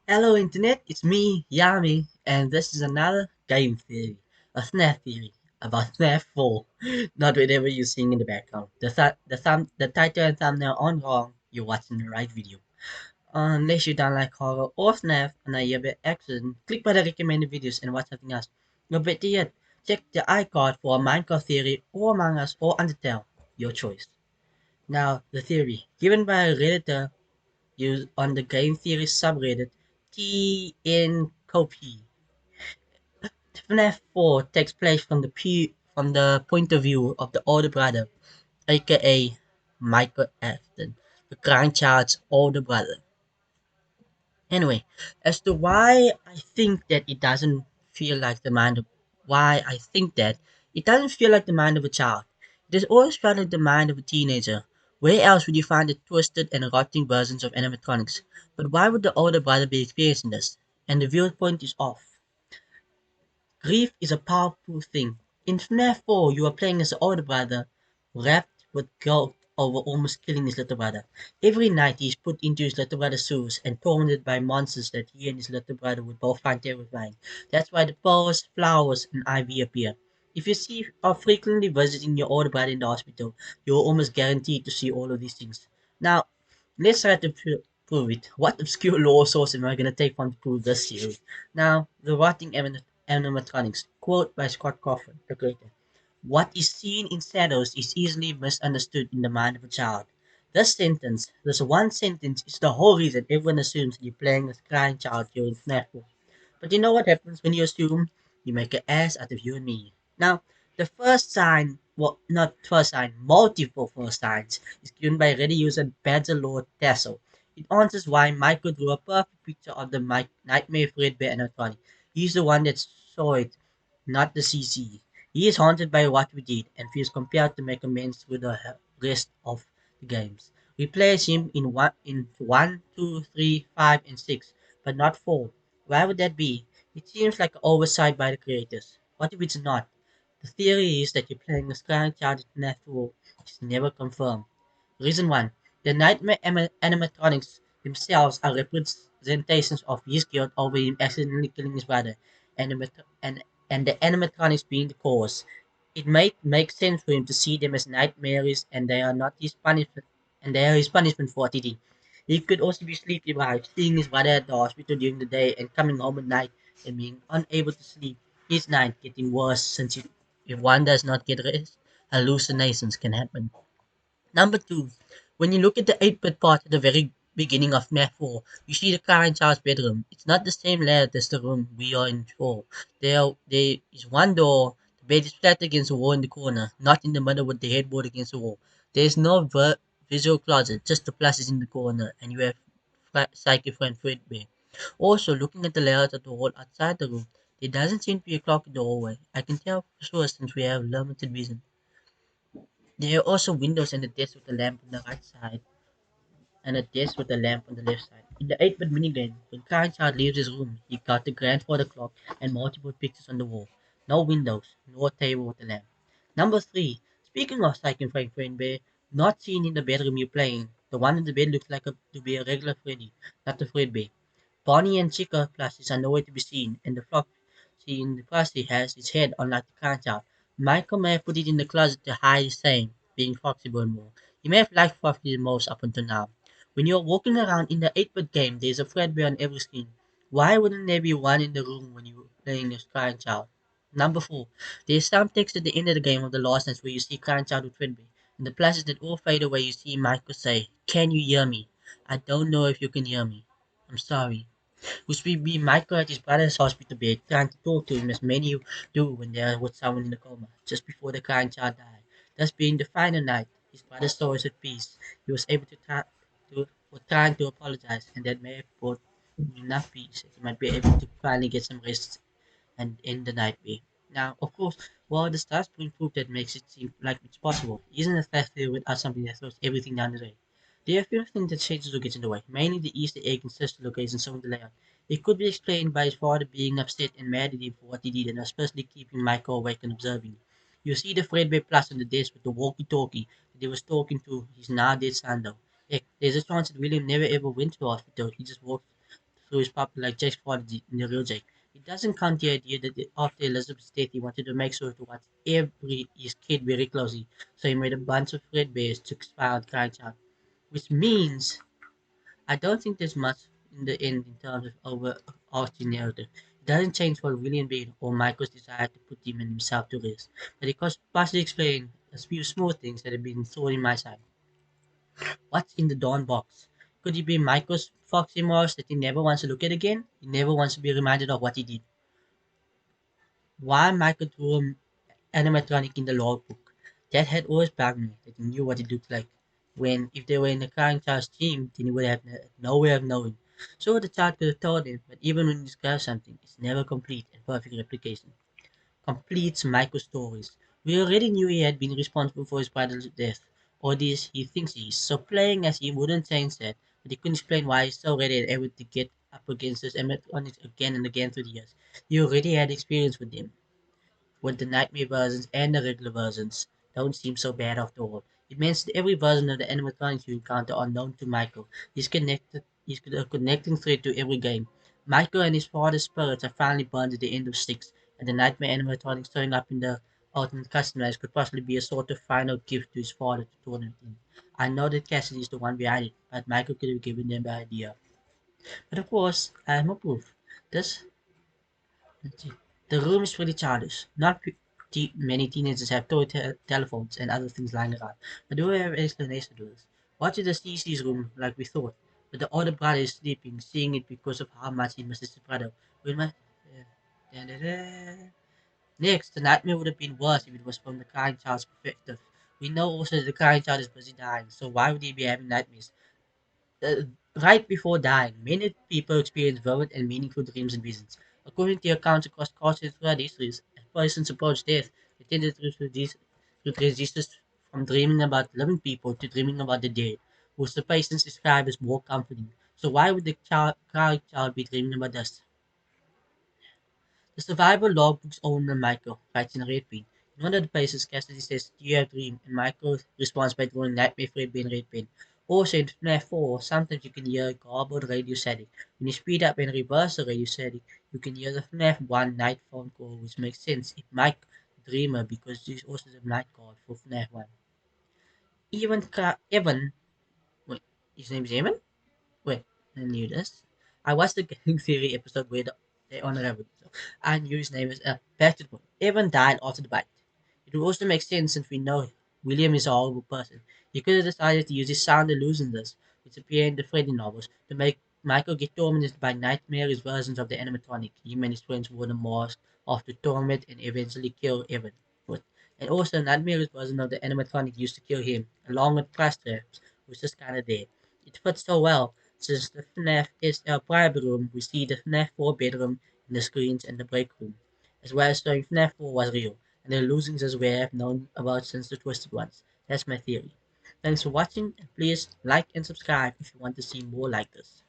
Hello Internet, it's me, Yami, and this is another game theory, a Fnaf theory, about Fnaf 4, not whatever you're seeing in the background. The title and thumbnail aren't wrong, you're watching the right video. Unless you don't like horror or Fnaf and are by accident, click by the recommended videos and watch something else. Or better yet, check the iCard for a Minecraft theory or Among Us or Undertale, your choice. Now, the theory, given by a redditor used on the game theory subreddit TNCOP. Fnaf 4 takes place from the point of view of the older brother, aka Michael Afton, the grandchild's older brother. Anyway, as to I think that it doesn't feel like the mind of why I think that it doesn't feel like the mind of a child. It has always felt like the mind of a teenager. Where else would you find the twisted and rotting versions of animatronics? But why would the older brother be experiencing this? And the viewpoint is off. Grief is a powerful thing. In Fnaf 4, you are playing as the older brother, wrapped with guilt over almost killing his little brother. Every night he is put into his little brother's shoes and tormented by monsters that he and his little brother would both find terrifying. That's why the pearls, flowers, and ivy appear. If you see are frequently visiting your older brother in the hospital, you're almost guaranteed to see all of these things. Now, let's try to prove it. What obscure law source am I going to take from to prove this theory? Now, the rotting animatronics, quote by Scott Crawford, the creator. What is seen in shadows is easily misunderstood in the mind of a child. This one sentence, is the whole reason everyone assumes you're playing a crying child during Fnaf. But you know what happens when you assume? You make an ass out of you and me. Now, the first sign, well, not first sign, multiple first signs, is given by Reddit user Badger Tasso. It answers why Michael drew a perfect picture of the Nightmare Fredbear animatronic. He's the one that saw it, not the CC. He is haunted by what we did and feels compelled to make amends with the rest of the games. We play as him in one, 2, 3, 5, and 6, but not 4. Why would that be? It seems like an oversight by the creators. What if it's not? The theory is that you're playing a scaring child in Network is never confirmed. Reason 1. The nightmare animatronics themselves are representations of his guilt over him accidentally killing his brother, and and the animatronics being the cause. It might make sense for him to see them as nightmares and they are not his punishment and they are his punishment for what he did. He could also be sleep deprived, seeing his brother at the hospital during the day and coming home at night and being unable to sleep. His night getting worse since if one does not get rest, hallucinations can happen. Number two, when you look at the 8-bit part at the very beginning of Map 4, you see the current child's bedroom. It's not the same layout as the room we are in 4. There is one door, the bed is flat against the wall in the corner, not in the middle with the headboard against the wall. There is no visual closet, just the plushes in the corner, and you have Psyche friend Fredbear. Also, looking at the layout of the wall outside the room, there doesn't seem to be a clock in the hallway. I can tell for sure since we have limited vision. There are also windows and a desk with a lamp on the right side and a desk with a lamp on the left side. In the 8-bit minigame, when Karen Child leaves his room, he got the grandfather clock and multiple pictures on the wall. No windows, no table with a lamp. Number 3. Speaking of Psych and Frank Bear, not seen in the bedroom you're playing, the one in the bed looks like to be a regular Freddy, not a Fredbear. Bonnie and Chica plushies are nowhere to be seen, and the flock she in the plushie has its head unlike the current child. Michael may have put it in the closet to hide the same, being flexible more. He may have liked Fluffy the most up until now. When you're walking around in the 8-bit game, there's a Fredbear on every screen. Why wouldn't there be one in the room when you're playing as current child? Number 4. There's some text at the end of the game of the Lost Nights where you see current child with Fredbear. In the plushies that all fade away, you see Michael say, "Can you hear me? I don't know if you can hear me. I'm sorry." Which will be Michael at his brother's hospital bed, trying to talk to him as many do when they are with someone in a coma, just before the kind child died. Thus being the final night, his brother's soul is at peace. He was able was trying to apologize, and that may have brought him enough peace that he might be able to finally get some rest and end the night way. Now, of course, while the stars bring proof that makes it seem like it's possible, isn't a failure without something that throws everything down the drain. There are a few things that changes or gets in the way, mainly the Easter egg and sister location some of the layout. It could be explained by his father being upset and mad at him for what he did and especially keeping Michael awake and observing. You see the Fredbear Plus on the desk with the walkie-talkie that he was talking to his now dead son though. Heck, there's a chance that William never ever went to the hospital. He just walked through his puppet like Jake's father did in the real Jake. It doesn't count the idea that after Elizabeth's death, he wanted to make sure to watch his kid very closely, so he made a bunch of red bears to spy out Crying Child, which means I don't think there's much in the end in terms of overarching narrative. It doesn't change for William Bean or Michael's desire to put him and himself to rest, but it could partially explain a few small things that have been thrown in my side. What's in the Dawn box? Could it be Michael's fox remorse that he never wants to look at again? He never wants to be reminded of what he did. Why Michael drew an animatronic in the logbook? That had always bugged me, that he knew what it looked like. When, if they were in the crying child's team, then he would have no way of knowing. So the child could have told him, but even when he describes something, it's never complete and perfect replication. Completes Michael's stories. We already knew he had been responsible for his brother's death, or this he thinks he is, so playing as he wouldn't change that, but he couldn't explain why he's so ready and able to get up against those animatronics again and again through the years. He already had experience with them, with the nightmare versions and the regular versions. Don't seem so bad after all. It means that every version of the animatronics you encounter are known to Michael. He's a connecting thread to every game. Michael and his father's spirits are finally burned at the end of six, and the nightmare animatronics showing up in the alternate customers could possibly be a sort of final gift to his father to tournament in. I know that Cassidy is the one behind it, but Michael could have given them the idea. But of course, I have no proof. This Let's see. The room is pretty childish. Not many teenagers have toy telephones and other things lying around. I do have an explanation to this. What is the CC's room like we thought? But the older brother is sleeping, seeing it because of how much he misses his brother. When my, da-da-da. Next, the nightmare would have been worse if it was from the crying child's perspective. We know also that the crying child is busy dying, so why would he be having nightmares? uh, right before dying, many people experience vivid and meaningful dreams and visions. According to accounts across cultures throughout histories, as persons approach death, they tended to transition from dreaming about living people to dreaming about the dead, which the patients describe as more comforting. So why would the child be dreaming about us? The survival logbook's owner, Michael, writes in a red pen. In one of the pages, Cassidy says, "Do you have a dream?" And Michael responds by drawing nightmare for a pen red pen. Also in Fnaf 4, sometimes you can hear a garbled radio static. When you speed up and reverse the radio static, you can hear the Fnaf 1 night phone call, which makes sense if Mike the Dreamer, because this is also the night call for Fnaf 1. Evan, wait, his name is Evan? Wait, I knew this. I watched the Gang Theory episode where they honor Evan. So I knew his name is back to the point. Evan died after the bite. It would also make sense since we know William is a horrible person. He could have decided to use his sound illusions, which appear in the Freddy novels, to make Michael get tormented by nightmarish versions of the animatronic. Him and his friends wore the mask off to torment and eventually kill Evan with. And also, a nightmarish version of the animatronic used to kill him, along with Plaster, who's just kind of there. It fits so well, since the FNAF is a private room, we see the FNAF 4 bedroom and the screens and the break room, as well as showing FNAF 4 was real, and the illusions as we have known about since the Twisted Ones. That's my theory. Thanks for watching, and please like and subscribe if you want to see more like this.